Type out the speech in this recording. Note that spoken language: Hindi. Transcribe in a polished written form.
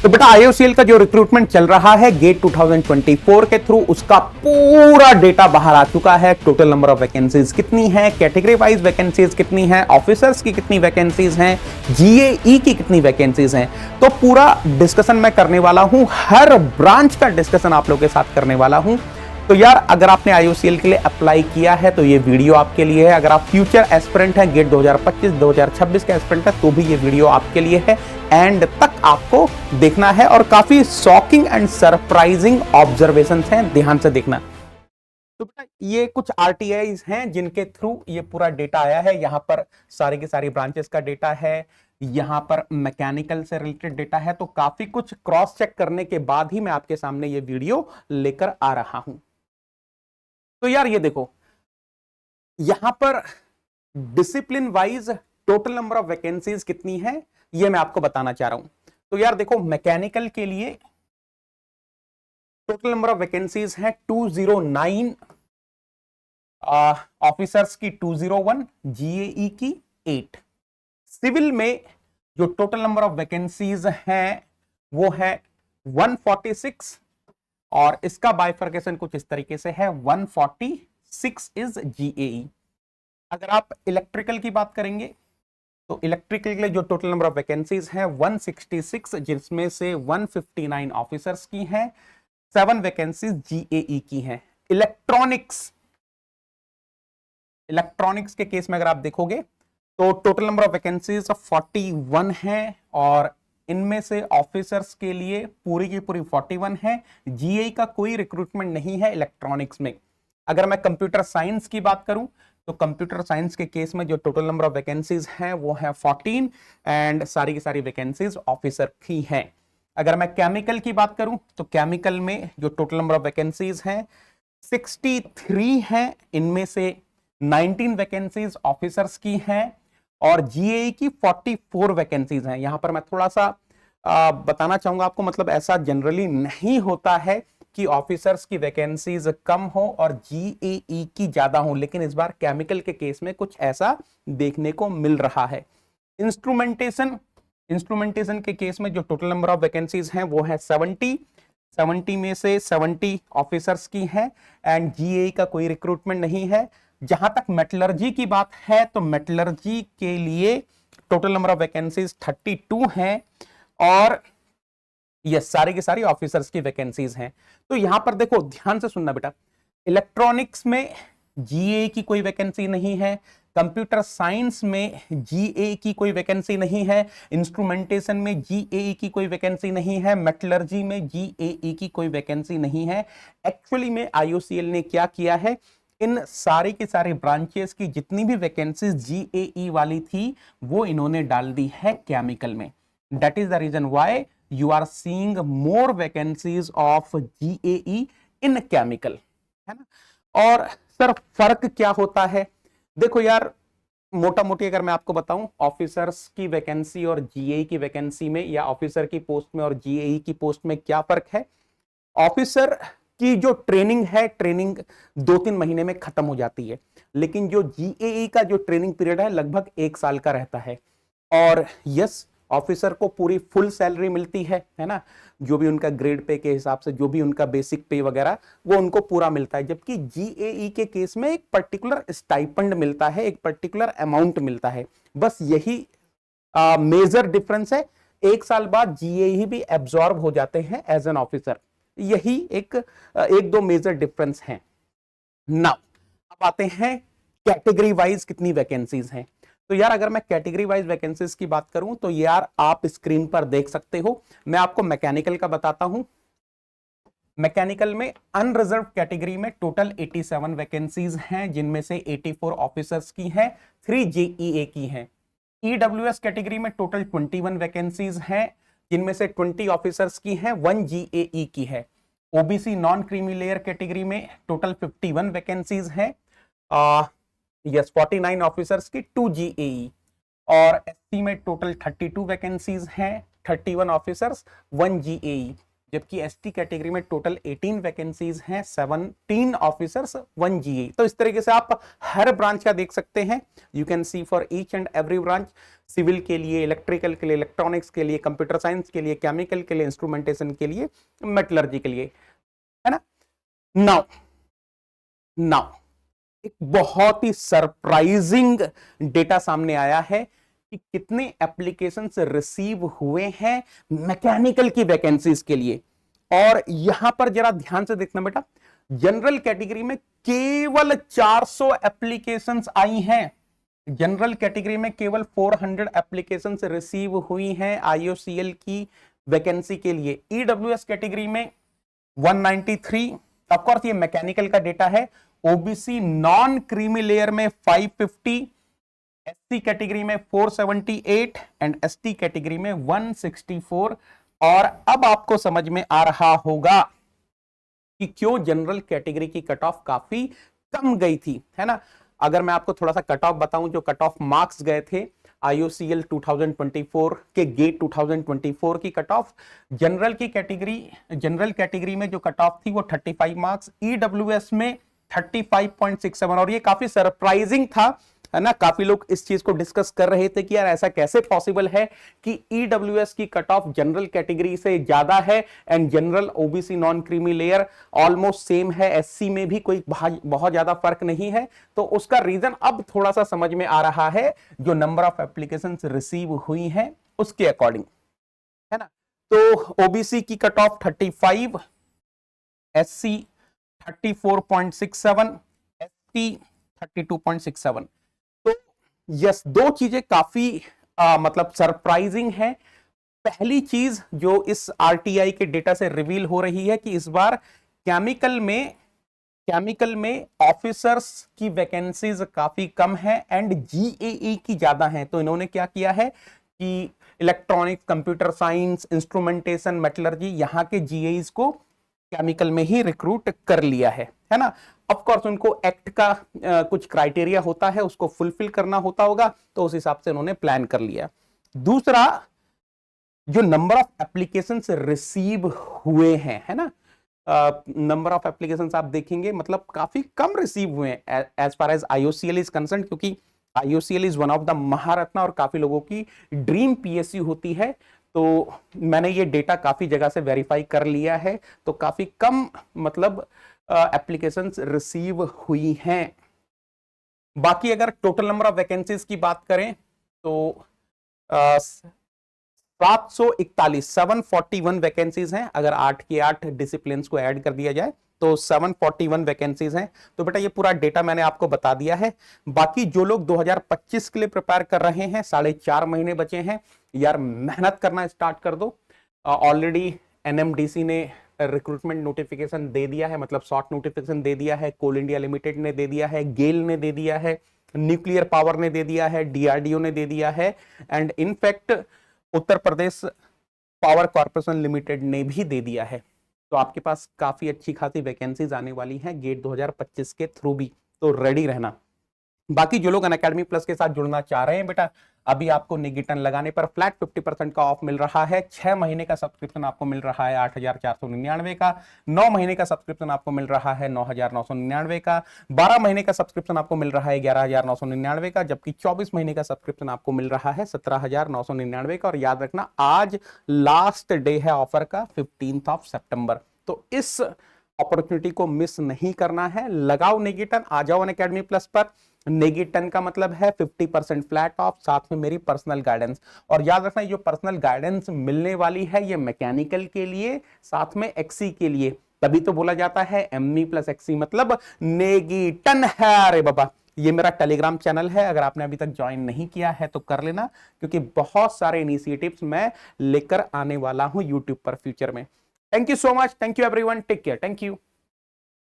तो बेटा आईओसीएल का जो रिक्रूटमेंट चल रहा है गेट 2024 के थ्रू, उसका पूरा डेटा बाहर आ चुका है। टोटल नंबर ऑफ वैकेंसीज कितनी है, कैटेगरी वाइज वैकेंसीज कितनी है, ऑफिसर्स की कितनी वैकेंसीज हैं, जीएई की कितनी वैकेंसीज हैं, तो पूरा डिस्कशन मैं करने वाला हूं। हर ब्रांच का डिस्कशन आप लोगों के साथ करने वाला हूं। तो यार अगर आपने आईओसीएल के लिए अप्लाई किया है तो ये वीडियो आपके लिए है। अगर आप फ्यूचर एस्पिरेंट हैं, गेट 2025-2026 के एस्पिरेंट है, तो भी ये वीडियो आपके लिए है। एंड तक आपको देखना है और काफी शॉकिंग एंड सरप्राइजिंग ऑब्जर्वेशंस हैं, ध्यान से देखना। तो बेटा ये कुछ आरटीआईज हैं जिनके थ्रू ये पूरा डेटा आया है। यहां पर सारी की सारी ब्रांचेस का डेटा है, यहां पर मैकेनिकल से रिलेटेड डेटा है। तो काफी कुछ क्रॉस चेक करने के बाद ही मैं आपके सामने ये वीडियो लेकर आ रहा हूं। तो यार ये देखो, यहां पर discipline wise total number of vacancies कितनी है ये मैं आपको बताना चाह रहा हूं। तो यार देखो, मैकेनिकल के लिए टोटल नंबर ऑफ वैकेंसीज है 209, ऑफिसर्स की 201, जीएई की 8। सिविल में जो टोटल नंबर ऑफ वैकेंसीज हैं वो है 146, और इसका बाइफर्केशन कुछ इस तरीके से है, 146 इज जीएई। अगर आप इलेक्ट्रिकल की बात करेंगे तो इलेक्ट्रिकल के लिए जो टोटल नंबर ऑफ वैकेंसीज हैं 166, जिसमें से 159 ऑफिसर्स की हैं, 7 वैकेंसीज जीएई की हैं। इलेक्ट्रॉनिक्स के केस में अगर आप देखोगे तो टोटल नंबर ऑफ वैकेंसीज 41 है, और इनमें से ऑफिसर्स के लिए पूरी की पूरी 41 है। जीएई का कोई रिक्रूटमेंट नहीं है इलेक्ट्रॉनिक्स में। अगर मैं कंप्यूटर साइंस की बात करूं तो कंप्यूटर साइंस के केस में जो टोटल नंबर ऑफ वैकेंसीज हैं वो है 14, एंड सारी की सारी वैकेंसीज ऑफिसर की हैं। अगर मैं केमिकल की बात करूं तो केमिकल में जो टोटल नंबर ऑफ वैकेंसीज हैं 63 हैं, इनमें से 19 वैकेंसीज ऑफिसर्स की हैं, और जीएई की 44 वैकेंसीज हैं। यहां पर मैं थोड़ा सा बताना चाहूंगा आपको, मतलब ऐसा जनरली नहीं होता है कि ऑफिसर्स की वैकेंसीज कम हो और जीएई की ज्यादा हो, लेकिन इस बार केमिकल के केस में कुछ ऐसा देखने को मिल रहा है। इंस्ट्रूमेंटेशन के केस में जो टोटल नंबर ऑफ वैकेंसीज हैं वो है 70 में से 70 ऑफिसर्स की हैं, एंड जीएई का कोई रिक्रूटमेंट नहीं है। जहां तक मेटलर्जी की बात है तो मेटलर्जी के लिए टोटल नंबर ऑफ वैकेंसीज 32 हैं, और ये सारी की सारी ऑफिसर्स की वैकेंसीज हैं। तो यहां पर देखो, ध्यान से सुनना बेटा, इलेक्ट्रॉनिक्स में जीए की कोई वैकेंसी नहीं है, कंप्यूटर साइंस में जीए की कोई वैकेंसी नहीं है, इंस्ट्रूमेंटेशन में जीए की कोई वैकेंसी नहीं है, मेटलर्जी में जीए की कोई वैकेंसी नहीं है। एक्चुअली में आईओसीएल ने क्या किया है, इन सारी की सारी ब्रांचेस की जितनी भी वैकेंसीज जीएई वाली थी वो इन्होंने डाल दी है केमिकल में। That is the reason why you are seeing more vacancies of GAE in chemical, है ना। और सर फर्क क्या होता है, देखो यार मोटा मोटी अगर मैं आपको बताऊं, ऑफिसर्स की वैकेंसी और जीएई की वैकेंसी में, या ऑफिसर की पोस्ट में और जीएई की पोस्ट में क्या फर्क है। ऑफिसर की जो ट्रेनिंग है, ट्रेनिंग 2-3 महीने में खत्म हो जाती है, लेकिन जो जीएई का जो ट्रेनिंग पीरियड है लगभग 1 साल का रहता है। और यस, ऑफिसर को पूरी फुल सैलरी मिलती है ना, जो भी उनका ग्रेड पे के हिसाब से जो भी उनका बेसिक पे वगैरह वो उनको पूरा मिलता है। जबकि जीएई के केस में एक पर्टिकुलर स्टाइपेंड मिलता है, एक पर्टिकुलर अमाउंट मिलता है। बस यही मेजर डिफरेंस है। 1 साल बाद जीएई भी एब्जॉर्ब हो जाते हैं एज एन ऑफिसर। यही एक दो मेजर डिफरेंस हैं। नाउ अब आते हैं कैटेगरी वाइज कितनी वैकेंसीज हैं। तो यार अगर मैं कैटेगरी वाइज वैकेंसीज की बात करूं तो यार आप स्क्रीन पर देख सकते हो। मैं आपको मैकेनिकल का बताता हूं। मैकेनिकल में अनरिजर्व कैटेगरी में टोटल 87 वैकेंसीज हैं, जिनमें से 84 ऑफिसर्स की हैं, 3 जेईए की हैं। ईडब्ल्यूएस कैटेगरी में टोटल 21 वैकेंसीज हैं, जिनमें से 20 ऑफिसर्स की हैं, 1 जीएई की है। OBC non creamy layer category में टोटल 51 वैकेंसीज हैं, यस 49 ऑफिसर्स की, 2 जीएई। और एससी में टोटल 32 वैकेंसीज हैं, 31 ऑफिसर्स, 1 जीएई। जबकि एसटी कैटेगरी में टोटल 18 वैकेंसीज हैं, 17 ऑफिसर्स 1 जीए। तो इस तरीके से आप हर ब्रांच का देख सकते हैं, you can see for each and every branch, civil के लिए, इलेक्ट्रिकल के लिए, इलेक्ट्रॉनिक्स के लिए, कंप्यूटर साइंस के लिए, केमिकल के लिए, इंस्ट्रूमेंटेशन के लिए, मेटलर्जी के लिए, है ना। नाउ नाउ एक बहुत ही सरप्राइजिंग डेटा सामने आया है कि कितने एप्लीकेशंस रिसीव हुए हैं मैकेनिकल की वैकेंसीज के लिए। और यहां पर जरा ध्यान से देखना बेटा, जनरल कैटेगरी में केवल 400 एप्लीकेशंस आई हैं। जनरल कैटेगरी में केवल 400 एप्लीकेशंस रिसीव हुई हैं आईओसीएल की वैकेंसी के लिए। ईडब्ल्यूएस कैटेगरी में 193, ऑफ कोर्स ये मैकेनिकल का डेटा है। ओबीसी नॉन क्रीमी लेयर में 550, एससी कैटेगरी में 478 एंड एसटी कैटेगरी में 164। और अब आपको समझ में आ रहा होगा कि क्यों जनरल कैटेगरी की कट ऑफ काफी कम गई थी, है ना। अगर मैं आपको थोड़ा सा कट ऑफ बताऊं, जो कट ऑफ मार्क्स गए थे आईओसीएल 2024 के गेट 2024 की कट ऑफ, जनरल कैटेगरी में जो कट ऑफ थी वो 35 मार्क्स, ईडब्ल्यूएस में 35.67। और ये काफी सरप्राइजिंग था, है ना। काफी लोग इस चीज को डिस्कस कर रहे थे कि यार ऐसा कैसे पॉसिबल है कि ईडब्ल्यूएस की कट ऑफ जनरल कैटेगरी से ज्यादा है and general OBC non creamy layer almost same है, एससी में भी कोई बहुत ज्यादा फर्क नहीं है। तो उसका रीजन अब थोड़ा सा समझ में आ रहा है, जो नंबर ऑफ एप्लीकेशंस रिसीव हुई हैं उसके अकॉर्डिंग, है ना। तो ओबीसी की कट ऑफ 35, एससी 34.67, एसटी 32.67। तो यस, दो चीजें काफी मतलब सरप्राइजिंग है। पहली चीज जो इस आरटीआई के डेटा से रिवील हो रही है कि इस बार केमिकल में ऑफिसर्स की वैकेंसीज काफी कम है एंड जीएई की ज्यादा है। तो इन्होंने क्या किया है कि electronics, computer science, instrumentation, metallurgy, यहां के जीएईज को केमिकल में ही रिक्रूट कर लिया है ना। ऑफ कोर्स उनको एक्ट का कुछ क्राइटेरिया होता है, उसको फुलफिल करना होता होगा, तो उस हिसाब से उन्होंने प्लान कर लिया। दूसरा, जो नंबर ऑफ एप्लीकेशंस रिसीव हुए हैं, है ना, नंबर ऑफ एप्लीकेशंस आप देखेंगे मतलब काफी कम रिसीव हुए हैं as far as IOCL is concern, क्योंकि IOCL is one of the Maharatna और काफी लोगों की ड्रीम पीएसयू होती है। तो मैंने ये डेटा काफी जगह से वेरीफाई कर लिया है, तो काफी कम मतलब एप्लीकेशंस रिसीव हुई हैं। बाकी अगर टोटल नंबर ऑफ वैकेंसीज की बात करें तो 741 वैकेंसीज हैं। अगर 8 की 8 डिसिप्लिन को ऐड कर दिया जाए तो 741 वैकेंसीज हैं। तो बेटा ये पूरा डेटा मैंने आपको बता दिया है। बाकी जो लोग 2025 के लिए प्रिपेयर कर रहे हैं, 4.5 महीने बचे हैं, यार मेहनत करना स्टार्ट कर दो। ऑलरेडी एनएमडीसी ने रिक्रूटमेंट नोटिफिकेशन दे दिया है, मतलब शॉर्ट नोटिफिकेशन दे दिया है, कोल इंडिया लिमिटेड ने दे दिया है, गेल ने दे दिया है, न्यूक्लियर पावर ने दे दिया है, डीआरडीओ ने दे दिया है and in fact Uttar Pradesh power corporation limited ने भी दे दिया है। तो आपके पास काफी अच्छी खासी वैकेंसीज आने वाली हैं गेट 2025 के थ्रू भी, तो रेडी रहना। बाकी जो लोग अनअकैडमी प्लस के साथ जुड़ना चाह रहे हैं बेटा, अभी आपको निगेटन लगाने पर फ्लैट 50% का ऑफ मिल रहा है। 6 महीने का सब्सक्रिप्शन आपको मिल रहा है 8,499 का, 9 महीने का सब्सक्रिप्शन आपको मिल रहा है 9,999 का, 12 महीने का सब्सक्रिप्शन आपको मिल रहा है 11,999 का, जबकि 24 महीने का सब्सक्रिप्शन आपको मिल रहा है 17,999 का। और याद रखना आज लास्ट डे है ऑफर का, 15 सितंबर। तो इस अपॉर्चुनिटी को मिस नहीं करना है, लगाओ नेगेटन, आ जाओ अनअकैडमी प्लस पर। नेगेटन का मतलब है 50% फ्लैट ऑफ, साथ में मेरी पर्सनल गाइडेंस। और याद रखना ये पर्सनल गाइडेंस मिलने वाली है ये मैकेनिकल के लिए, साथ में एक्सी के लिए। तभी तो बोला जाता है एमई प्लस एक्सी मतलब नेगेटन है। अरे बाबा, ये मेरा टेलीग्राम चैनल है, अगर आपने अभी तक ज्वाइन नहीं किया है तो कर लेना, क्योंकि बहुत सारे इनिशिएटिव्स मैं लेकर आने वाला हूं यूट्यूब पर फ्यूचर में। Thank you so much, thank you everyone, take care, thank you.